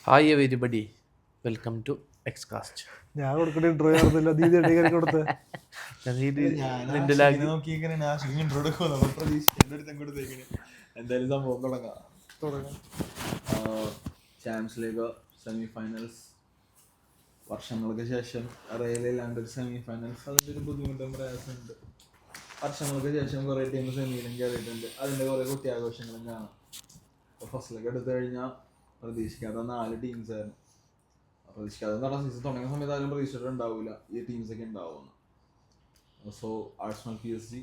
Hi everybody, welcome to Excast. ഞാൻ കൊടുക്കേണ്ട intro ആയിരുന്നില്ല, നീ ഇടയിൽ കയറി കൊടുത്തേ. എന്തായാലും സംഭവം തുടങ്ങാം. ചാമ്പ്യൻസ് ലീഗ് സെമി ഫൈനൽസ്, വർഷങ്ങൾക്ക് ശേഷം റയലില്ലാണ്ട് ഒരു സെമി ഫൈനൽസ്, അതിൻ്റെ ഒരു ബുദ്ധിമുട്ടും പ്രയാസമുണ്ട്. വർഷങ്ങൾക്ക് ശേഷം കുറേ ടീം സെമിയിലും കയറിയിട്ടുണ്ട്. അതിൻ്റെ കുറേ കുട്ടിയാഘോഷങ്ങളും കാണാം. അപ്പോൾ ഫസ്റ്റ് ലെഗ് എടുത്തു കഴിഞ്ഞാൽ പ്രതീക്ഷിക്കാത്ത 4 ടീംസ് ആയിരുന്നു. പ്രതീക്ഷിക്കാതെ എന്ന് പറഞ്ഞാൽ സീസൺ തുടങ്ങിയ സമയത്ത് ആരും പ്രതീക്ഷിച്ചിട്ടുണ്ടാവില്ല ഈ ടീംസൊക്കെ ഉണ്ടാവുമെന്ന്. So Arsenal, PSG,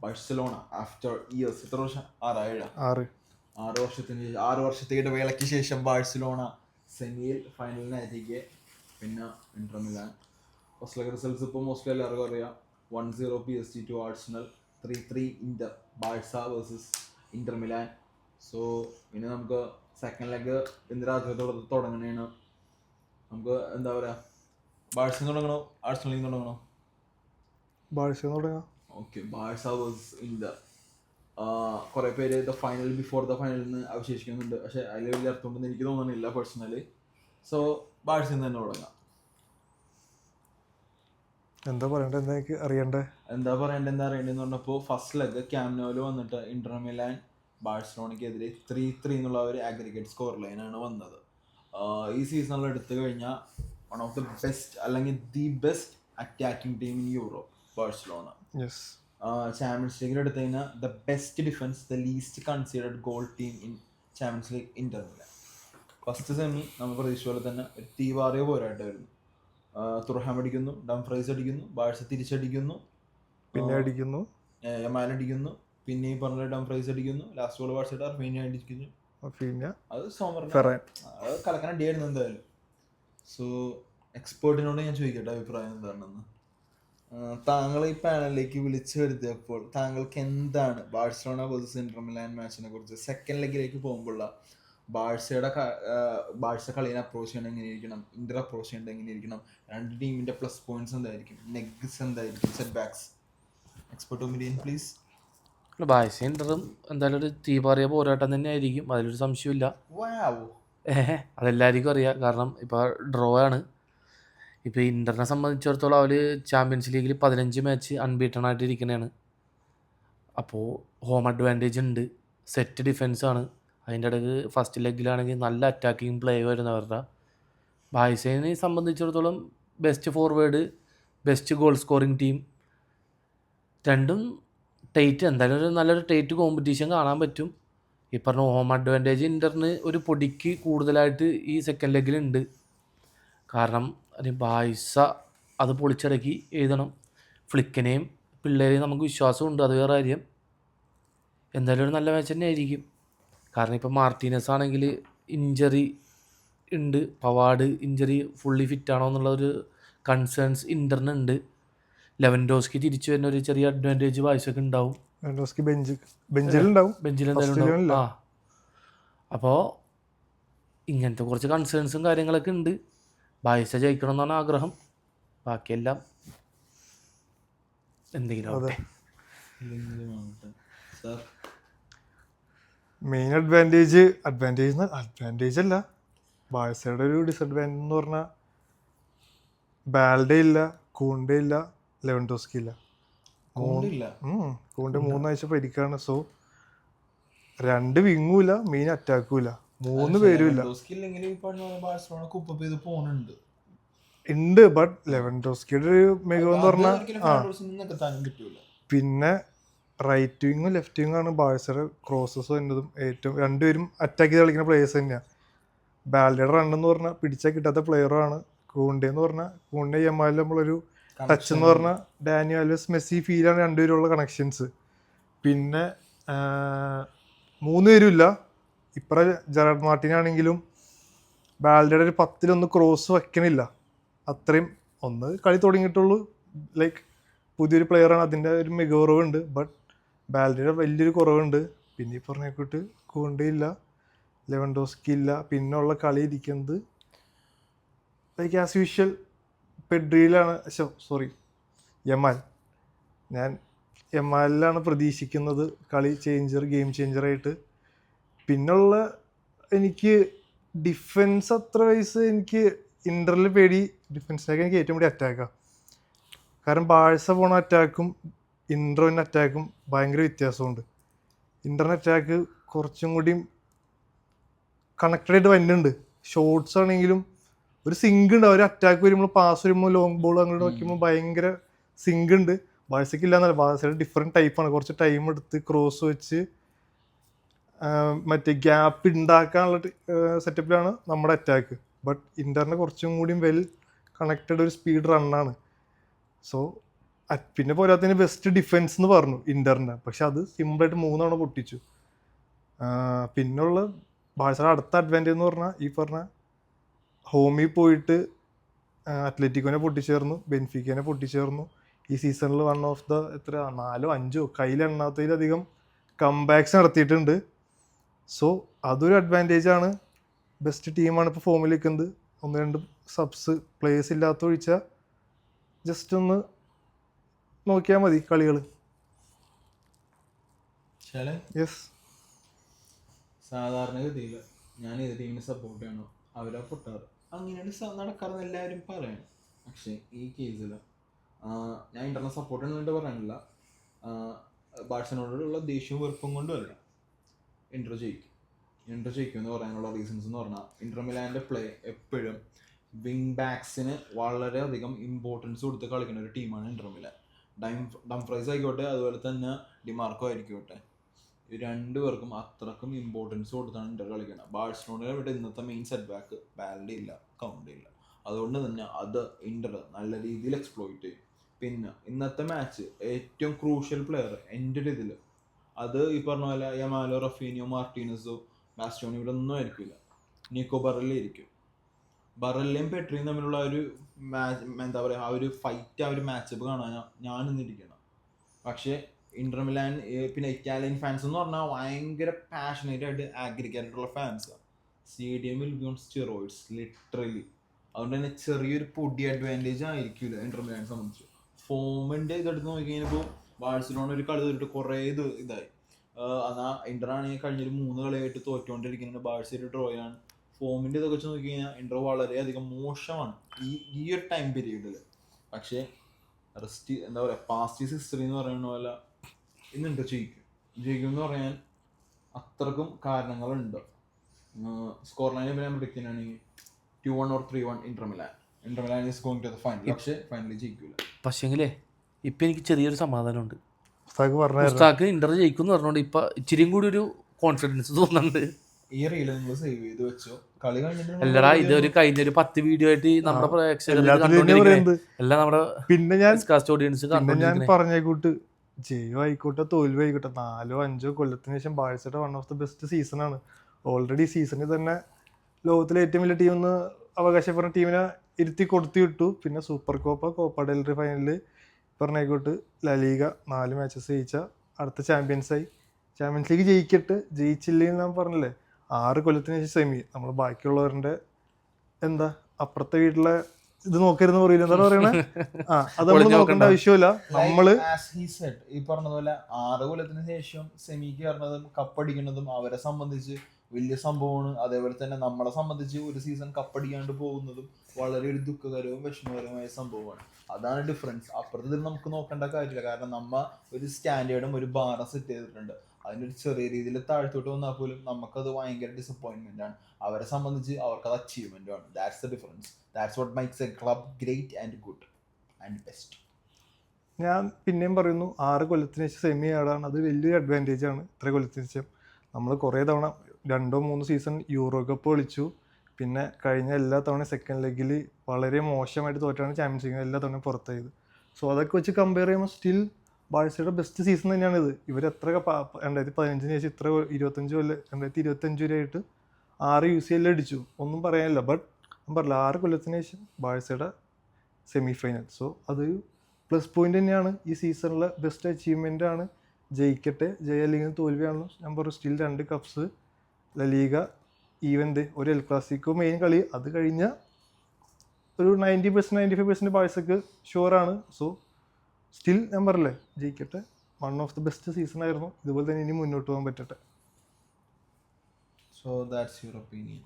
Barcelona after years, എത്ര വർഷം? 6 വർഷത്തെ ഇടവേളയ്ക്ക് ശേഷം ബാഴ്സലോണ സെമിയിൽ ഫൈനലിനായിരിക്കെ. പിന്നെ Inter Milan. First leg results ഇപ്പോൾ മോസ്റ്റ്ലി എല്ലാവർക്കും അറിയാം. 1-0 PSG to Arsenal, 3-3 Inter Barca versus Inter Milan. So ഇനി നമുക്ക് സെക്കൻഡ് ലെഗ് ഇന്ന് രാത്രി തുടങ്ങണേണ്. നമുക്ക് എന്താ പറയുക, ബാഴ്സയിൽ തുടങ്ങണോ ആഴ്സണലിൽ തുടങ്ങണോ? ബാഴ്സയിൽ തുടങ്ങാം. Okay, Barca versus Inter. കുറേ പേര് the final before the final എന്ന് അവശേഷിക്കുന്നുണ്ട്, പക്ഷെ അതിൽ വലിയ അർത്ഥമുണ്ടെന്ന് എനിക്ക് തോന്നുന്നില്ല പേഴ്സണലി. സോ ബാഴ്സയിൽ നിന്ന് തന്നെ തുടങ്ങാം. എന്താ പറയണ്ടേ, എന്താ അറിയണ്ടെന്ന് പറഞ്ഞപ്പോൾ ഫസ്റ്റ് ലെഗ് ക്യാമ്പ് നോവിൽ വന്നിട്ട് ഇന്റർ മിലാൻ ബാഴ്സലോണയ്ക്കെതിരെ 3-3 എന്നുള്ള ഒരു അഗ്രിഗേറ്റ് സ്കോർ ലൈനാണ് വന്നത്. ഈ സീസണിൽ എടുത്തു കഴിഞ്ഞാൽ വൺ ഓഫ് ദ ബെസ്റ്റ് അല്ലെങ്കിൽ the best attacking team in Europe Barcelona. Champions ലീഗിൽ എടുത്തു കഴിഞ്ഞാൽ the best defence, the least considered goal team in champions league Inter Milan. First semi നമ്മൾ പ്രതീക്ഷിച്ച പോലെ തന്നെ ഒരു തീവാറിയ പോരാട്ടമായിരുന്നു. തുർഹാം അടിക്കുന്നു, ഡംഫ്രൈസ് അടിക്കുന്നു, ബാഴ്സ തിരിച്ചടിക്കുന്നു, പിന്നെ അടിക്കുന്നു, യമാൽ അടിക്കുന്നു, പിന്നെ ഈ പറഞ്ഞ ഡംഫ്രൈസ് അടിക്കുന്നു, ലാസ്റ്റ് ബോൾ ബാഴ്സ അർമീനിയ അടിക്കുന്നു. അത് അത് കലക്കൻ അടിയായിരുന്നു എന്തായാലും. സോ എക്സ്പേർട്ടിനോട് ഞാൻ ചോദിക്കട്ടെ അഭിപ്രായം എന്താണെന്ന്. താങ്കൾ ഈ പാനലിലേക്ക് വിളിച്ചു വരുത്തിയപ്പോൾ താങ്കൾക്ക് എന്താണ് ബാഴ്സലോണ വേഴ്സസ് ഇന്റർ മിലാൻ മാച്ചിനെ കുറിച്ച്, സെക്കൻഡ് ലെഗിലേക്ക് പോകുമ്പോഴുള്ള ബാഴ്സ കളിയെ അപ്രോച്ച് ചെയ്യണം എങ്ങനെയിരിക്കണം, ഇന്റർ അപ്രോച്ച് ചെയ്യേണ്ടത് എങ്ങനെയിരിക്കണം, രണ്ട് ടീമിന്റെ പ്ലസ് പോയിന്റ്സ് എന്തായിരിക്കും, നെഗ്സ് എന്തായിരിക്കും, setbacks? Expert opinion please. Barca ഇന്ററും എന്തായാലും ഒരു തീപാറിയ പോരാട്ടം തന്നെ ആയിരിക്കും, അതിലൊരു സംശയമില്ല. അതെല്ലാവർക്കും അറിയാം, കാരണം ഇപ്പോൾ ഡ്രോ ആണ്. ഇപ്പോൾ ഇന്ററിനെ സംബന്ധിച്ചിടത്തോളം അവർ ചാമ്പ്യൻസ് ലീഗിൽ 15 മാച്ച് അൺബീറ്റൺ ആയിട്ട് ഇരിക്കുന്നതാണ്. അപ്പോൾ ഹോം അഡ്വാൻറ്റേജ് ഉണ്ട്, സെറ്റ് ഡിഫെൻസാണ്. അതിൻ്റെ ഇടയ്ക്ക് ഫസ്റ്റ് ലെഗിലാണെങ്കിൽ നല്ല അറ്റാക്കിങ് പ്ലേ വരുന്നവരുടെ. ബാഴ്സയെ സംബന്ധിച്ചിടത്തോളം best forward, best goal scoring team, രണ്ടും ടൈറ്റ്, എന്തായാലും ഒരു നല്ലൊരു ടൈറ്റ് കോമ്പറ്റീഷൻ കാണാൻ പറ്റും. ഈ പറഞ്ഞ ഹോം അഡ്വാൻറ്റേജ് ഇന്ററിന് ഒരു പൊടിക്ക് കൂടുതലായിട്ട് ഈ സെക്കൻഡ് ലെഗിലുണ്ട്. കാരണം ബാഴ്സ അത് പൊളിച്ചടക്കി എഴുതണം. ഫ്ലിക്കിനെയും പിള്ളേരെയും നമുക്ക് വിശ്വാസമുണ്ട്, അത് വേറെ കാര്യം. എന്തായാലും ഒരു നല്ല മാച്ച് തന്നെ ആയിരിക്കും. കാരണം ഇപ്പോൾ മാർട്ടീനസ് ആണെങ്കിൽ ഇഞ്ചറി ഉണ്ട്, പവാർഡ് ഇഞ്ചറി ഫുള്ളി ഫിറ്റാണോ എന്നുള്ളൊരു കൺസേൺസ് ഇന്ററിനുണ്ട്. ലെവൻഡോസ്കി തിരിച്ചു വരുന്ന ഒരു ചെറിയ അഡ്വാൻറ്റേജ് ബാഴ്സയ്ക്ക് ഉണ്ടാവും. ബെഞ്ചിലുണ്ടാവും. അപ്പോൾ ഇങ്ങനത്തെ കുറച്ച് കൺസേൺസും കാര്യങ്ങളൊക്കെ ഉണ്ട്. ബാഴ്സ ജയിക്കണം എന്നാണ് ആഗ്രഹം, ബാക്കിയെല്ലാം എന്തെങ്കിലും. മെയിൻ അഡ്വാൻറ്റേജ് അല്ല, ബാഴ്സയുടെ ഒരു ഡിസഡ്വാൻറ്റേജ് എന്ന് പറഞ്ഞാൽ ബാൽഡേ ഇല്ല, കൂണ്ടെ ഇല്ല, ലെവൻഡോസ്കി ഇല്ല. കൂണ്ടെ 3 ആഴ്ച പരിക്കാണ്. സോ 2 വിങ്ങും ഇല്ല, മെയിൻ അറ്റാക്കും ഇല്ല, 3 പേരും ഇല്ല. ഉണ്ട്, ബട്ട് ലെവൻഡോസ്കിയുടെ ഒരു മികവെന്ന് പറഞ്ഞാൽ പിന്നെ റൈറ്റ് വിങ്ങും ലെഫ്റ്റ് വിങ്ങും ആണ് ബാഴ്സയുടെ ക്രോസസ് വരുന്നതും ഏറ്റവും. രണ്ടുപേരും അറ്റാക്ക് ചെയ്ത് കളിക്കുന്ന പ്ലേയേഴ്സ് തന്നെയാണ്. ബാൽഡയുടെ റണ്ണെന്ന് പറഞ്ഞാൽ പിടിച്ചാൽ കിട്ടാത്ത പ്ലെയറാണ്. കൂണ്ടെ എന്ന് പറഞ്ഞാൽ കൂണ്ടെ യമാലിൽ നമ്മളൊരു ടച്ച് എന്ന് പറഞ്ഞാൽ ഡാനി ആൽവസ് മെസ്സി ഫീലാണ് രണ്ടുപേരുള്ള കണക്ഷൻസ്. പിന്നെ 3 പേരും ഇല്ല. ഇപ്പറ ജെറാർഡ് മാർട്ടിനാണെങ്കിലും ബാൽഡയുടെ ഒരു 10-1 ക്രോസ് വെക്കണില്ല. അത്രയും ഒന്ന് കളി തുടങ്ങിയിട്ടുള്ളൂ, ലൈക്ക് പുതിയൊരു പ്ലെയറാണ്, അതിൻ്റെ ഒരു മികവുറവുണ്ട്. ബട്ട് ബാൽഡയുടെ വലിയൊരു കുറവുണ്ട്. പിന്നെ ഈ പറഞ്ഞേക്കൂട്ട് കൂണ്ടെ ഇല്ല, ലെവൻഡോസ്കി ഇല്ല. പിന്നെ ഉള്ള കളി ഇരിക്കുന്നത് ലൈക്ക് ആസ് യൂഷ്വൽ പെഡ്രിയിലാണ്, യമാൽ. ഞാൻ യമാലിലാണ് പ്രതീക്ഷിക്കുന്നത് കളി ഗെയിം ചേഞ്ചറായിട്ട്. പിന്നുള്ള എനിക്ക് ഡിഫൻസ് അത്ര വയസ്സ് എനിക്ക് ഇന്ററിൽ പേടി ഡിഫൻസിനൊക്കെ എനിക്ക് ഏറ്റവും കൂടി അറ്റാക്കാണ്. കാരണം ബാഴ്സ പോണ അറ്റാക്കും ഇന്ററിൻ്റെ അറ്റാക്കും ഭയങ്കര വ്യത്യാസമുണ്ട്. ഇന്ററിൻ്റെ അറ്റാക്ക് കുറച്ചും കൂടി കണക്റ്റഡ് ആയിട്ട് വരുന്നുണ്ട്. ഷോട്ട്സ് ആണെങ്കിലും ഒരു സിങ്ക് ഉണ്ട്. ഒരു അറ്റാക്ക് വരുമ്പോൾ പാസ് വരുമ്പോൾ ലോങ് ബോൾ അങ്ങോട്ട് നോക്കുമ്പോൾ ഭയങ്കര സിങ്ക് ഉണ്ട്. ബാഴ്സയ്ക്ക് ഇല്ലാന്നല്ല, ബാഴ്സയുടെ ഡിഫറെൻറ്റ് ടൈപ്പാണ്. കുറച്ച് ടൈം എടുത്ത് ക്രോസ് വെച്ച് മറ്റേ ഗ്യാപ്പ് ഉണ്ടാക്കാനുള്ള സെറ്റപ്പിലാണ് നമ്മുടെ അറ്റാക്ക്. ബട്ട് ഇന്ററിന് കുറച്ചും കൂടി വെൽ കണക്റ്റഡ് ഒരു സ്പീഡ് റണ്ണാണ്. സോ പിന്നെ പോരാത്തതിന് ബെസ്റ്റ് ഡിഫൻസ് എന്ന് പറഞ്ഞു ഇന്ററിന്. പക്ഷെ അത് സിമ്പിളായിട്ട് 3 തവണ പൊട്ടിച്ചു. പിന്നുള്ള ബാഴ്സയുടെ അടുത്ത അഡ്വാൻറ്റേജ് എന്ന് പറഞ്ഞാൽ ഈ പറഞ്ഞ ഹോമിൽ പോയിട്ട് അത്ലറ്റിക്കോനെ പൊട്ടിച്ചേർന്നു, ബെൻഫിക്കനെ പൊട്ടിച്ചേർന്നു. ഈ സീസണിൽ വൺ ഓഫ് ദ 4-5 കയ്യിലെണ്ണാത്തതിലധികം കംബാക്സ് നടത്തിയിട്ടുണ്ട്. സോ അതൊരു അഡ്വാൻറ്റേജാണ്. ബെസ്റ്റ് ടീമാണ് ഇപ്പോൾ ഫോമിൽ നിൽക്കുന്നത്. 1-2 സബ്സ് പ്ലേയേഴ്സ് ഇല്ലാത്ത ഒഴിച്ചാൽ ജസ്റ്റ് ഒന്ന് നോക്കിയാൽ മതി കളികൾ. യെസ്, സാധാരണഗതിയിൽ ഞാൻ ഏത് ടീമിനെ സപ്പോർട്ട് ചെയ്യണോ അവരാ പൊട്ടാറ്. അങ്ങനെയാണ് നടക്കാറെന്ന് എല്ലാവരും പറയണം. പക്ഷേ ഈ കേസിൽ ഞാൻ ഇന്റർനെ സപ്പോർട്ട് ചെയ്യണമെന്നിട്ട് പറയാനില്ല. ബാഴ്സലോണയോടുള്ള ദേഷ്യവും വെറുപ്പും കൊണ്ടുമല്ല. ഇന്റർ ജയിക്കും എന്ന് പറയാനുള്ള റീസൺസ് എന്ന് പറഞ്ഞാൽ ഇന്റർ മിലാൻ്റെ പ്ലേ എപ്പോഴും വിങ് ബാക്സിന് വളരെയധികം ഇമ്പോർട്ടൻസ് കൊടുത്ത് കളിക്കുന്ന ഒരു ടീമാണ് ഇന്റർ മിലാൻ. ഡംഫ്രൈസ് ആയിക്കോട്ടെ, അതുപോലെ തന്നെ ഡിമാർക്കോ ആയിരിക്കോട്ടെ, ഈ 2 പേർക്കും അത്രക്കും ഇമ്പോർട്ടൻസ് കൊടുത്താണ് ഇന്റർ കളിക്കുന്നത്. ബാഴ്സലോണയുടെ ഇവിടെ ഇന്നത്തെ മെയിൻ സെറ്റ് ബാക്ക് ബാലൻഡി ഇല്ല, കൗണ്ടി ഇല്ല. അതുകൊണ്ട് തന്നെ അത് ഇന്റർ നല്ല രീതിയിൽ എക്സ്പ്ലോയിറ്റ് ചെയ്യും. പിന്നെ ഇന്നത്തെ മാച്ച് ഏറ്റവും ക്രൂഷ്യൽ പ്ലെയർ എൻ്റെ ഒരു ഇതിൽ അത് ഈ പറഞ്ഞ പോലെ യമാലോ, റഫീനിയോ, മാർട്ടീനസോ, ബാസ്റ്റോണി ഇവിടെ ഒന്നും ആയിരിക്കില്ല. നിക്കോ ബറല്ലി ആയിരിക്കും. ബറല്ലയും പെട്രിയും തമ്മിലുള്ള ഒരു എന്താ പറയുക, ആ ഒരു ഫൈറ്റ്, ആ ഒരു മാച്ചപ്പ് കാണാൻ ഞാൻ ഇന്നിരിക്കണം. പക്ഷേ ഇന്റർ മിലാൻ പിന്നെ ഇറ്റാലിയൻ ഫാൻസ് എന്ന് പറഞ്ഞാൽ ഭയങ്കര പാഷനേറ്റ് ആയിട്ട് ആഗ്രഹിക്കാനായിട്ടുള്ള ഫാൻസാണ്. Stadium will be on steroids literally. അതുകൊണ്ട് തന്നെ ചെറിയൊരു പൊടി അഡ്വാൻറ്റേജ് ആയിരിക്കില്ല ഇന്റർ മിലാനെ സംബന്ധിച്ച്. ഫോമിൻ്റെ ഇതെടുത്ത് നോക്കിക്കഴിഞ്ഞപ്പോൾ ബാഴ്സലോണ ഒരു കളി തൊട്ട് കുറേ ഇതായി. എന്നാൽ ഇന്ററാണെങ്കിൽ കഴിഞ്ഞൊരു 3 കളിയായിട്ട് തോറ്റുകൊണ്ടിരിക്കുന്നത്. ബാഴ്സയുടെ ഡ്രോയാണ്. ഫോമിൻ്റെ ഇതൊക്കെ വെച്ച് നോക്കിക്കഴിഞ്ഞാൽ ഇന്റർ വളരെയധികം മോശമാണ് ഈ ഒരു ടൈം പീരീഡിൽ. പക്ഷേ എന്താ പറയുക, പാസ്റ്റ് ഹിസ്റ്ററി എന്ന് പറയുന്ന പോലെ ഇന്ന് ഇന്റർ ജയിക്കും എന്ന് പറയാൻ അത്രക്കും കാരണങ്ങളുണ്ട്. സ്കോർ ലൈൻ ഞാൻ പ്രഡിക്റ്റാണെങ്കിൽ 2-1 or 3-1 Inter Milan is going to the final. പക്ഷേ ഫൈനലി ജയിക്കില്ല. പക്ഷേങ്കിലേ ഇപ്പം എനിക്ക് ചെറിയൊരു സമാധാനമുണ്ട്. പറഞ്ഞു ഇന്റർ ജയിക്കും എന്ന് പറഞ്ഞുകൊണ്ട് ഇപ്പൊ ഇച്ചിരിയും കൂടി ഒരു കോൺഫിഡൻസ് തോന്നുന്നുണ്ട്. ഈ റീല് നിങ്ങൾ സേവ് ചെയ്ത് വെച്ചോ. കളി കഴിഞ്ഞിട്ട് അല്ലടാ, ഇതൊരു കഴിഞ്ഞൊരു 10 വീഡിയോ ആയിട്ട് നമ്മുടെ പ്രേക്ഷകർ എല്ലാം നമ്മുടെ പിന്നെ ഞാൻ ഓഡിയൻസ് പറഞ്ഞേക്കൂട്ട് ജയോ ആയിക്കോട്ടെ തോൽവി ആയിക്കോട്ടെ 4-5 കൊല്ലത്തിന് ശേഷം ബാഴ്സയുടെ വൺ ഓഫ് ദ ബെസ്റ്റ് സീസണാണ്. ഓൾറെഡി സീസണിൽ തന്നെ ലോകത്തിലെ ഏറ്റവും വലിയ ടീം എന്ന് അവകാശപ്പെടുന്ന ടീമിനെ ഇരുത്തി കൊടുത്തു വിട്ടു. പിന്നെ സൂപ്പർ കോപ്പ ഡെൽറി ഫൈനലിൽ പറഞ്ഞേക്കോട്ട് ലലീഗ 4 മാച്ചസ് ജയിച്ച അടുത്ത ചാമ്പ്യൻസ് ലീഗ് ജയിച്ചില്ലെങ്കിൽ ഞാൻ പറഞ്ഞില്ലേ 6 കൊല്ലത്തിന് ശേഷം സെമി. നമ്മൾ ബാക്കിയുള്ളവരുടെ എന്താ അപ്പുറത്തെ വീട്ടിലെ ഇത് നോക്കരുതെന്ന് പറയില്ല, എന്താണ് പറയണേ? അത് നമ്മൾ നോക്കേണ്ട ആവശ്യമില്ല. നമ്മള് ഈ പറഞ്ഞതുപോലെ 6 കൊല്ലത്തിന് ശേഷം സെമിക്ക് കയറുന്നതും കപ്പടിക്കുന്നതും അവരെ സംബന്ധിച്ച് വലിയ സംഭവമാണ്. അതേപോലെ തന്നെ നമ്മളെ സംബന്ധിച്ച് ഒരു സീസൺ കപ്പടിക്കാണ്ട് പോകുന്നതും വളരെ ഒരു ദുഃഖകരവും വിഷമകരമായ സംഭവമാണ്. അതാണ് ഡിഫറൻസ്. അപ്പുറത്തിൽ നമുക്ക് നോക്കേണ്ട കാര്യമില്ല. കാരണം നമ്മ ഒരു സ്റ്റാൻഡേർഡും ഒരു ബാറും സെറ്റ് ചെയ്തിട്ടുണ്ട്. അതിനൊരു ചെറിയ രീതിയിൽ താഴ്ത്തോട്ട് വന്നാൽ പോലും നമുക്കത് ഭയങ്കര ഡിസപ്പോയിൻമെന്റ് ആണ്. അവരെ സംബന്ധിച്ച് അവർക്കത് അച്ചീവ്മെന്റ് ആണ്. That's the difference. That's what makes A club great and good and best. ഞാൻ പിന്നെയും പറയുന്നു 6 കൊല്ലത്തിന് ശേഷം സെമി ആടാണ്. അത് വലിയൊരു അഡ്വാൻറ്റേജ് ആണ്. ഇത്ര കൊല്ലത്തിന് ശേഷം നമ്മൾ കുറേ തവണ 2-3 സീസൺ യൂറോ കപ്പ് കളിച്ചു. പിന്നെ കഴിഞ്ഞ എല്ലാ തവണ സെക്കൻഡ് ലെഗിൽ വളരെ മോശമായിട്ട് തോറ്റാണ് ചാമ്പ്യൻസ് ലീഗ് എല്ലാ തവണയും പുറത്തായത്. സോ അതൊക്കെ വെച്ച് കമ്പയർ ചെയ്യുമ്പോൾ സ്റ്റിൽ ബാഴ്സയുടെ ബെസ്റ്റ് സീസൺ തന്നെയാണിത്. ഇവരെത്ര 2015 ശേഷം ഇത്ര 2025 വരെയായിട്ട് 6 UCL അടിച്ചു, ഒന്നും പറയാനില്ല. ബട്ട് ഞാൻ പറഞ്ഞില്ല 6 കൊല്ലത്തിന് ശേഷം ബാഴ്സയുടെ സെമി ഫൈനൽ. സോ അതൊരു പ്ലസ് പോയിന്റ് തന്നെയാണ്. ഈ സീസണിലെ ബെസ്റ്റ് അച്ചീവ്മെൻ്റ് ആണ്. ജയിക്കട്ടെ, അല്ലെങ്കിൽ തോൽവിയാണല്ലോ ഞാൻ പറഞ്ഞു. സ്റ്റിൽ 2 കപ്സ്, ലലീഗ, ഈവൻ ഒരു എൽ ക്ലാസിക്കോ മെയിൻ കളി. അത് കഴിഞ്ഞ ഒരു 90%-95% ബാഴ്സക്ക് ഷുവറാണ്. സോ സ്റ്റിൽ ഞാൻ പറഞ്ഞില്ലേ ജയിക്കട്ടെ. One of the best season ആയിരുന്നു. ഇതുപോലെ തന്നെ ഇനി മുന്നോട്ട് പോകാൻ പറ്റട്ടെ. So that's your opinion.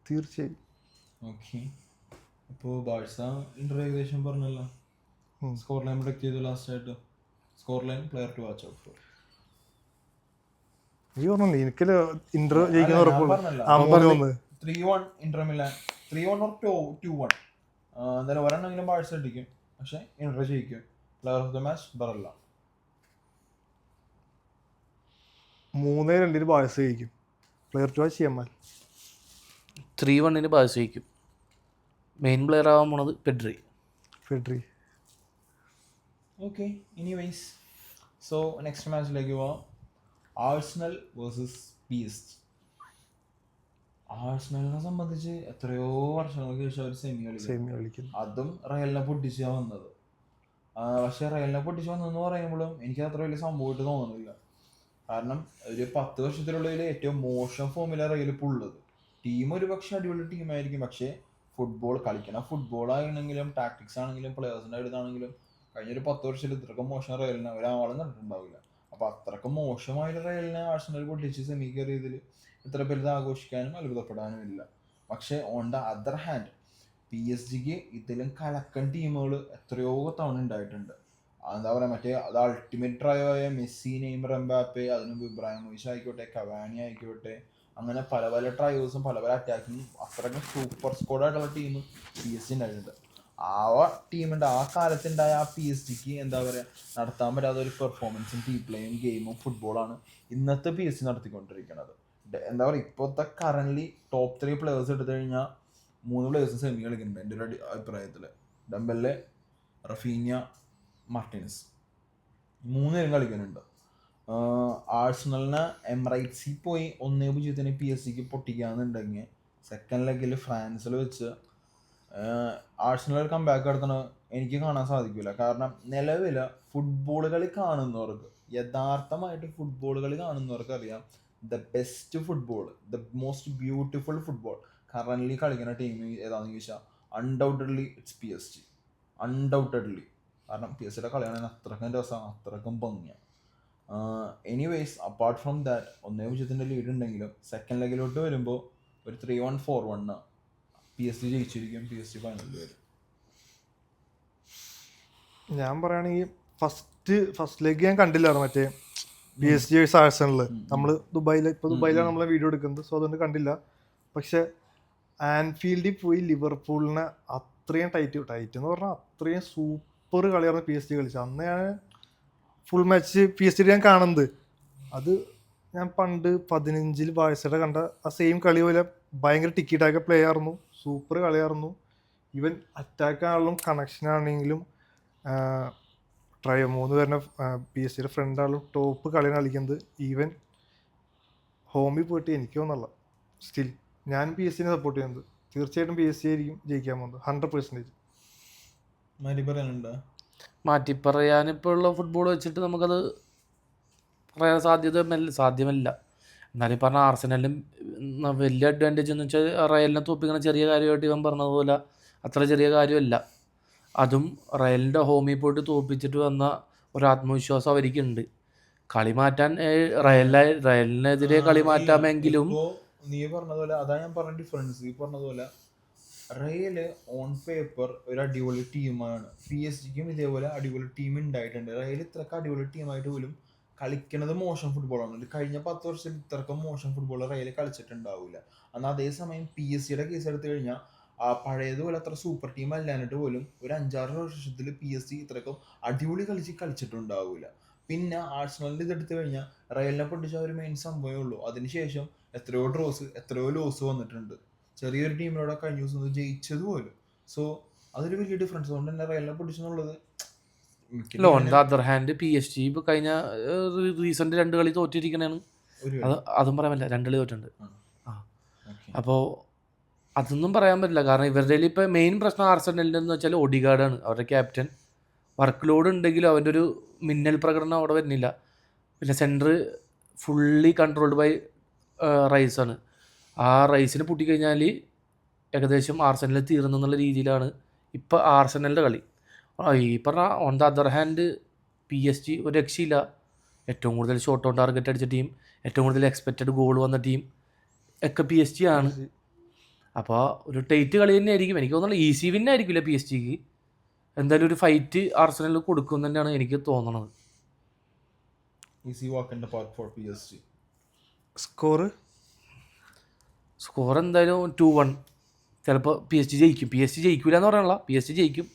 തീർച്ചയായും. ഓക്കെ, അപ്പോൾ ബാഴ്സ ഇന്റർ ഏകദേശം പറഞ്ഞല്ലോ. സ്കോർ ലൈൻ പ്രൊഡക്റ്റ് ചെയ്തു ലാസ്റ്റ് ആയിട്ട്. Score line, player to watch out for. നീ പറഞ്ഞില്ലേ എനിക്ക് ഇന്റർ ജയിക്കുന്ന ഉറപ്പുള്ളൂ. 3-1 ഇന്റർ മിലാൻ, 3-1 or 2-1 എന്തായാലും ഒരെണ്ണെങ്കിലും ബാഴ്സ അടിക്കും. പക്ഷെ ഇന്റർ ജയിക്കും. Player of the match Barella. 3-2 Barca ജയിക്കും. Player to watch Yamal. 3-1 Barca ജയിക്കും. മെയിൻ പ്ലെയർ ആവാൻ പോണത് Pedri. Okay, anyways, so next മാച്ചിലേക്ക് പോവാം. Arsenal versus PSG. ആഴ്സണലിനെ സംബന്ധിച്ച് എത്രയോ വർഷങ്ങൾക്ക് ശേഷം അവർ സെമി കളിക്കും. അതും റയലിനെ പൊട്ടിച്ചാണ് വന്നത്. പക്ഷെ റയലിനെ പൊട്ടിച്ച് വന്നതെന്ന് പറയുമ്പോഴും എനിക്ക് അത്ര വലിയ സംഭവമായിട്ട് തോന്നുന്നില്ല. കാരണം ഒരു 10 വർഷത്തിലുള്ളതിൽ ഏറ്റവും മോശം ഫോമിലാണ് റയൽ ഇപ്പോൾ ഉള്ളത്. ടീം ഒരു പക്ഷെ അടിപൊളി ടീമായിരിക്കും, പക്ഷേ ഫുട്ബോൾ കളിക്കണം, ഫുട്ബോൾ ആണെങ്കിലും ടാക്ടിക്സ് ആണെങ്കിലും പ്ലെയേഴ്സിൻ്റെ അടുത്താണെങ്കിലും കഴിഞ്ഞൊരു 10 വർഷത്തിൽ ഇത്രക്കും മോശം റയലിനെ ഒരാളും കണ്ടിട്ടുണ്ടാവില്ല. അപ്പോൾ അത്രക്കും മോശമായ റയലിനെ ആഴ്സണൽ പൊട്ടിച്ച് സെമി കയറിയതിൽ ഇത്ര പേര് ആഘോഷിക്കാനും അത്ഭുതപ്പെടാനും ഇല്ല. പക്ഷേ on the other hand PSG ഇതിലും കലക്കൻ ടീമുകൾ എത്രയോ തവണ ഉണ്ടായിട്ടുണ്ട്. എന്താ പറയുക, മറ്റേ അത് അൾട്ടിമേറ്റ് ട്രയോ ആയ മെസ്സി, നെയ്മർ, എംബാപ്പെ, അതിന് ഇബ്രാഹിമോവിച്ച് ആയിക്കോട്ടെ, കവാനി ആയിക്കോട്ടെ, അങ്ങനെ പല പല ട്രയോസും പല പല അറ്റാക്കിങ്ങും അത്രയ്ക്കും സൂപ്പർ സ്ക്വാഡായിട്ടുള്ള ടീം PSG ഉണ്ടായിട്ടുണ്ട്. ആ ടീമിൻ്റെ ആ കാലത്തുണ്ടായ ആ PSG എന്താ പറയുക, നടത്താൻ പറ്റാത്ത ഒരു പെർഫോമൻസും ടീം പ്ലേയും ഗെയിമും ഫുട്ബോളാണ് ഇന്നത്തെ PSG നടത്തിക്കൊണ്ടിരിക്കുന്നത്. എന്താ പറയുക, ഇപ്പോഴത്തെ കറൻ്റ്ലി ടോപ്പ് 3 പ്ലെയേഴ്സ് എടുത്തു കഴിഞ്ഞാൽ 3 പ്ലെയേഴ്സ് സെമി കളിക്കുന്നുണ്ട് എൻ്റെ ഒരു അഭിപ്രായത്തിൽ. ഡംബെല്ലെ, റഫീഞ്ഞ, മാർട്ടിനസ്, 3 പേരും കളിക്കുന്നുണ്ട്. ആഴ്സണലിനെ എമിറേറ്റ്സിൽ പോയി 1-0 PSG പൊട്ടിക്കാന്നുണ്ടെങ്കിൽ സെക്കൻഡ് ലെഗിൽ ഫ്രാൻസിൽ വെച്ച് ആഴ്സണൽ കംബാക്ക് നടത്തണ എനിക്ക് കാണാൻ സാധിക്കില്ല. കാരണം നിലവിൽ ഫുട്ബോൾ കളി കാണുന്നവർക്ക്, യഥാർത്ഥമായിട്ട് ഫുട്ബോൾ കളി കാണുന്നവർക്ക് അറിയാം the best football, the most beautiful football currently കളിക്കുന്ന ടീം ഏതാണെന്ന് ചോദിച്ചാൽ അൺഡൗട്ടഡ്ലി ഇറ്റ്സ് PSG. അൺഡൗട്ടഡ്ലി. കാരണം PSG കളിയാണെങ്കിൽ അത്രക്കും രസമാണ്, അത്രക്കും ഭംഗിയാണ്. Anyways, apart from that 1-0 lead ഉണ്ടെങ്കിലും സെക്കൻഡ് ലെഗിലോട്ട് വരുമ്പോൾ ഒരു 3-1 4-1 PSG ജയിച്ചിരിക്കും. PSG ഫൈനലിൽ വരും. ഞാൻ പറയുകയാണെങ്കിൽ ഫസ്റ്റ് ലെഗ് ഞാൻ കണ്ടില്ലായിരുന്നു, മറ്റേ PSG വേഴ്സസ് ആഴ്സണൽ. നമ്മൾ ദുബായിലാണ് നമ്മളെ വീഡിയോ എടുക്കുന്നത്, സോ അതുകൊണ്ട് കണ്ടില്ല. പക്ഷെ ആൻഫീൽഡിൽ പോയി ലിവർപൂളിനെ അത്രയും ടൈറ്റ് എന്ന് പറഞ്ഞാൽ അത്രയും സൂപ്പർ കളിയായിരുന്നു PSG കളിച്ചത്. അന്ന് ഞാൻ ഫുൾ മാച്ച് PSG ഞാൻ കാണുന്നത്. അത് ഞാൻ പണ്ട് 15 ബാഴ്സയുടെ കണ്ട ആ സെയിം കളി പോലെ ഭയങ്കര ടിക്കറ്റാക്കിയ പ്ലേ ആയിരുന്നു, സൂപ്പർ കളിയായിരുന്നു. ഈവൻ അറ്റാക്ക് ആണെങ്കിലും കണക്ഷൻ ആണെങ്കിലും ട്രയോ 3 പേരുടെ PSG ഫ്രണ്ട് ആണെങ്കിലും ടോപ്പ് കളിയാണ് കളിക്കുന്നത്. ഈവൻ ഹോമിൽ പോയിട്ട് എനിക്ക് തോന്നല്ല, സ്റ്റിൽ ഞാൻ PSG സപ്പോർട്ട് ചെയ്യുന്നത്. തീർച്ചയായിട്ടും PSG ആയിരിക്കും ജയിക്കാൻ പോകുന്നത് 100%. മാറ്റി പറയാനിപ്പോൾ ഉള്ള ഫുട്ബോൾ വെച്ചിട്ട് നമുക്കത് പറയാൻ സാധ്യമല്ല. എന്നാലും പറഞ്ഞ ആർസെനലും വലിയ അഡ്വാൻറ്റേജ് എന്ന് വെച്ചാൽ റയലിനെ തോപ്പിക്കുന്ന ചെറിയ കാര്യമായിട്ട് ഇവൻ പറഞ്ഞതുപോലെ അത്ര ചെറിയ കാര്യമല്ല. അതും റയലിൻ്റെ ഹോമിൽ പോയിട്ട് തോപ്പിച്ചിട്ട് വന്ന ഒരു ആത്മവിശ്വാസം അവർക്കുണ്ട്. കളി മാറ്റാൻ റയലിനെതിരെ കളി മാറ്റാമെങ്കിലും നീ പറഞ്ഞതുപോലെ അതാ ഞാൻ പറഞ്ഞ ഡിഫറൻസ്. ഈ പറഞ്ഞതുപോലെ റയൽ ഓൺ പേപ്പർ ഒരു അടിപൊളി ടീമാണ്. PSG-ക്കും ഇതേപോലെ അടിപൊളി ടീം ഉണ്ടായിട്ടുണ്ട്. റയൽ ഇത്രക്ക് അടിപൊളി ടീമായിട്ട് പോലും കളിക്കുന്നത് മോശം ഫുട്ബോളാണ്. കഴിഞ്ഞ 10 വർഷത്തിൽ ഇത്രക്കും മോശം ഫുട്ബോൾ റയൽ കളിച്ചിട്ടുണ്ടാവില്ല. എന്നാൽ അതേസമയം PSG-യുടെ കേസ് എടുത്തു കഴിഞ്ഞാൽ പഴയതുപോലെ അത്ര സൂപ്പർ ടീം അല്ലാഞ്ഞിട്ട് പോലും ഒരു 5-6 വർഷത്തിൽ PSG ഇത്രക്കും അടിപൊളി കളിച്ചിട്ടുണ്ടാവില്ല. പിന്നെ ആഴ്സണലിൻ്റെ ഇതെടുത്തു കഴിഞ്ഞാൽ റയലിനെ പൊട്ടിച്ച ഒരു മെയിൻ സംഭവമേ ഉള്ളൂ. അതിനുശേഷം എത്രയോ ഡ്രോസ്, എത്രയോ ലോസ് വന്നിട്ടുണ്ട്. ചെറിയൊരു ടീമിനോട് കഴിഞ്ഞ ദിവസം ജയിച്ചത് പോലും. സോ അതൊരു വലിയ ഡിഫറൻസ്. അതുകൊണ്ട് തന്നെ റയലിനെ പൊട്ടിച്ചെന്നുള്ളത് on the other hand PSG ഇപ്പോൾ കഴിഞ്ഞ റീസെൻ്റ് 2 കളി തോറ്റിരിക്കണേണ്. അതും പറയാൻ പറ്റില്ല, 2 കളി തോറ്റുണ്ട്. അപ്പോൾ അതൊന്നും പറയാൻ പറ്റില്ല. കാരണം ഇവരുടെ ഇപ്പോൾ മെയിൻ പ്രശ്നം ആർസെനലിൻ്റെ എന്ന് വെച്ചാൽ ഒഡിഗാർഡാണ്, അവരുടെ ക്യാപ്റ്റൻ. വർക്ക് ലോഡ് ഉണ്ടെങ്കിലും അവൻ്റെ ഒരു മിന്നൽ പ്രകടനം അവിടെ വരുന്നില്ല. പിന്നെ സെൻറ്റർ ഫുള്ളി കൺട്രോൾഡ് ബൈ റൈസാണ്. ആ റൈസിന് പൊട്ടിക്കഴിഞ്ഞാൽ ഏകദേശം ആർസെനൽ തീർന്നു എന്നുള്ള രീതിയിലാണ് ഇപ്പോൾ ആർസെനലിൻ്റെ കളി. ഈ പറഞ്ഞ on the other hand PSG ഒരു രക്ഷയില്ല. ഏറ്റവും കൂടുതൽ ഷോട്ട് ഓൺ ടാർഗറ്റ് അടിച്ച ടീം, ഏറ്റവും കൂടുതൽ എക്സ്പെക്റ്റഡ് ഗോൾ വന്ന ടീം ഒക്കെ PSG ആണ്. അപ്പോൾ ഒരു ടൈറ്റ് കളി തന്നെ ആയിരിക്കും. എനിക്ക് തോന്നുന്നത് ഈസി വിൻ ആയിരിക്കില്ല PSG. എന്തായാലും ഒരു ഫൈറ്റ് ആർസണലിൽ കൊടുക്കും തന്നെയാണ് എനിക്ക് തോന്നണത്. Easy walk in the park for PSG. Score എന്തായാലും 2-1. ചിലപ്പോൾ PSG ജയിക്കും. PSG ജയിക്കില്ല എന്ന് പറയാനുള്ള, PSG ജയിക്കും.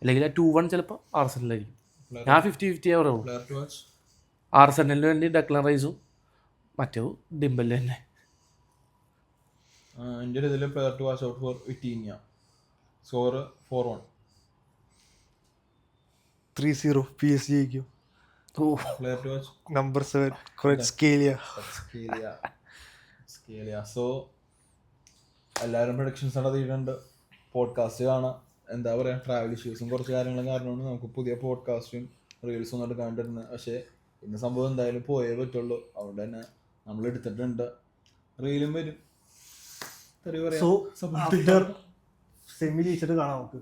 അല്ലെങ്കിൽ 2-1 ചിലപ്പോൾ ആർസണലായിരിക്കും. ഞാൻ 50-50 പറയുള്ളൂ. പ്ലെയർ ടു വാച്ച് ആർസണലിന് വേണ്ടി ഡെക്ലൻ റൈസും മറ്റേ ഡിംബല് തന്നെ. എൻ്റെ ഒരു ഇതിൽ player to watch out for Vitinha. സ്കോർ 4-1. 3-0 PSG ജയിക്കും. Player to watch number 7 Kvaratskhelia. So എല്ലാവരും പ്രൊഡിക്ഷൻസ് നടത്തിയിട്ടുണ്ട്. പോഡ്കാസ്റ്റ് കാണാം. എന്താ പറയുക, ട്രാവൽ ഇഷ്യൂസും കുറച്ച് കാര്യങ്ങളും കാരണമാണ് നമുക്ക് പുതിയ പോഡ്കാസ്റ്റും റീൽസും ഒന്നും എടുക്കാണ്ടിരുന്നത്. പക്ഷേ ഇന്ന് സംഭവം എന്തായാലും പോയേ പറ്റുള്ളൂ. അതുകൊണ്ട് തന്നെ നമ്മൾ എടുത്തിട്ടുണ്ട്. റീലും വരും. സെമി ജയിച്ചിട്ട് കാണാം നമുക്ക്.